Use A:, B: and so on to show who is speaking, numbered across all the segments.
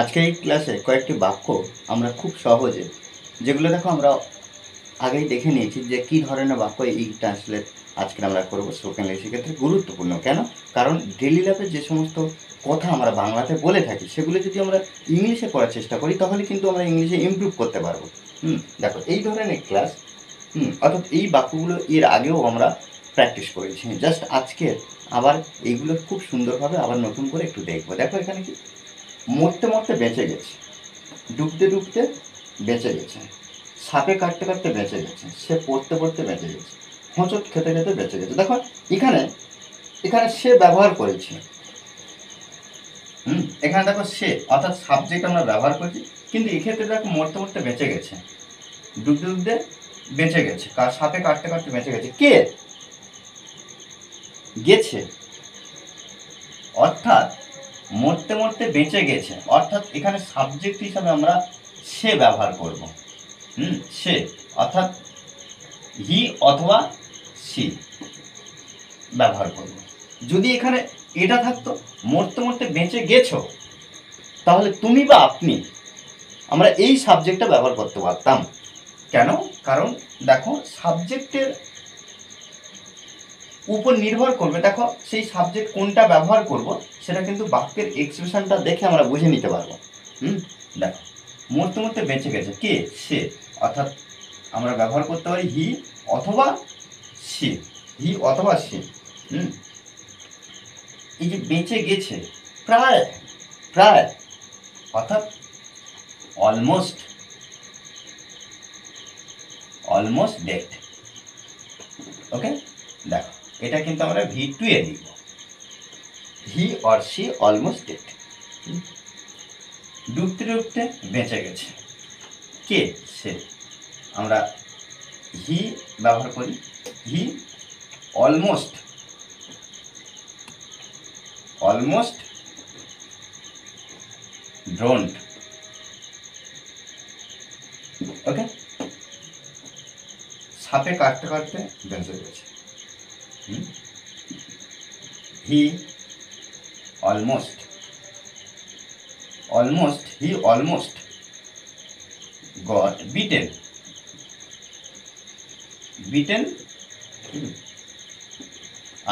A: আজকের এই ক্লাসে কয়েকটি বাক্য আমরা খুব সহজে, যেগুলো দেখো আমরা আগেই দেখে নিয়েছি যে কী ধরনের বাক্য এই ট্রান্সলেট আজকে আমরা করবো স্পোকেন ইংলিশ। সেক্ষেত্রে গুরুত্বপূর্ণ কেন? কারণ ডেলি লাইফে যে সমস্ত কথা আমরা বাংলাতে বলে থাকি সেগুলো যদি আমরা ইংলিশে করার চেষ্টা করি তাহলে কিন্তু আমরা ইংলিশে ইমপ্রুভ করতে পারবো। দেখো এই ধরনের ক্লাস অর্থাৎ এই বাক্যগুলো এর আগেও আমরা প্র্যাকটিস করেছি, জাস্ট আজকে আবার এইগুলো খুব সুন্দরভাবে আবার নতুন করে একটু দেখবো। দেখো এখানে কি মরতে মরতে বেঁচে গেছে, ডুবতে ডুবতে বেঁচে গেছে, সাপে কাটতে কাটতে বেঁচে গেছে, সে পড়তে পড়তে বেঁচে গেছে, হোঁচট খেতে খেতে বেঁচে গেছে। দেখো এখানে এখানে সে ব্যবহার করেছে। এখানে দেখো সে অর্থাৎ সাবজেক্ট আমরা ব্যবহার করছি, কিন্তু এক্ষেত্রে দেখো মরতে মরতে বেঁচে গেছে, ডুবতে ডুবতে বেঁচে গেছে, কার সাপে কাটতে কাটতে বেঁচে গেছে, কে গেছে, অর্থাৎ মরতে মরতে বেঁচে গেছে, অর্থাৎ এখানে সাবজেক্ট হিসাবে আমরা সে ব্যবহার করব। সে অর্থাৎ হি অথবা সি ব্যবহার করব। যদি এখানে এটা থাকতো মরতে মরতে বেঁচে গেছো, তাহলে তুমি বা আপনি আমরা এই সাবজেক্টটা ব্যবহার করতে পারতাম। কেন? কারণ দেখো সাবজেক্টের উপর নির্ভর করবে, দেখো সেই সাবজেক্ট কোনটা ব্যবহার করব সেটা কিন্তু বাক্যের এক্সপ্রেশনটা দেখে আমরা বুঝে নিতে পারবো। দেখো মরতে মরতে বেঁচে গেছে, কে? সে, অর্থাৎ আমরা ব্যবহার করতে পারি হি অথবা সে, হি অথবা সে। এই যে বেঁচে গেছে, প্রায় প্রায় অর্থাৎ অলমোস্ট অলমোস্ট ডেড। ওকে, দেখো এটা কিন্তু আমরা V2 এ লিখব, he or she almost dead. ডুবতে ডুবতে বেঁচে গেছে, কে? সে, আমরা হি ব্যবহার করি, হি অলমোস্ট অলমোস্ট ড্রোন্ড। ওকে, সাপে কাটতে কাটতে বেঁচে গেছে, he almost he almost got bitten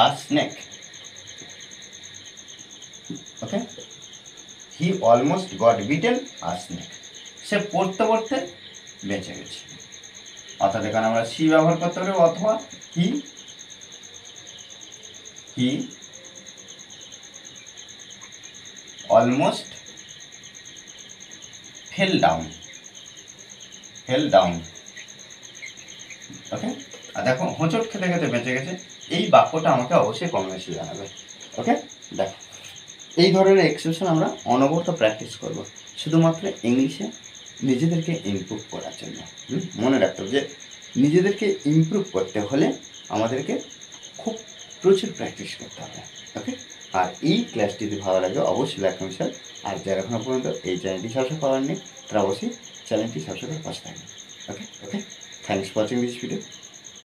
A: a snake. Okay, he almost got bitten a snake. সে পড়তে পড়তে বেঁচে গেছে, অর্থাৎ এখানে আমরা সি ব্যবহার করতে পারি অথবা হি অলমোস্ট ফেল ডাউন। ওকে, আর দেখো হোঁচট খেতে খেতে বেঁচে গেছে, এই বাক্যটা আমাকে অবশ্যই কমেন্টে জানাবে। ওকে, দেখো এই ধরনের এক্সপ্রেশন আমরা অনবরত প্র্যাকটিস করব, শুধুমাত্র ইংলিশে নিজেদেরকে ইমপ্রুভ করার জন্য। মনে রাখতে হবে যে নিজেদেরকে ইমপ্রুভ করতে হলে আমাদেরকে খুব প্রচুর প্র্যাকটিস করতে হবে। ওকে, আর এই ক্লাসটি যদি ভালো লাগে অবশ্যই লাইক কমেন্ট শেয়ার, আর যারা এখনো পর্যন্ত এই চ্যানেলটি সাবস্ক্রাইব করার নেই তারা অবশ্যই চ্যানেলটি সাবস্ক্রাইব করে পাশে থাকবেন। Okay, thanks for watching this video.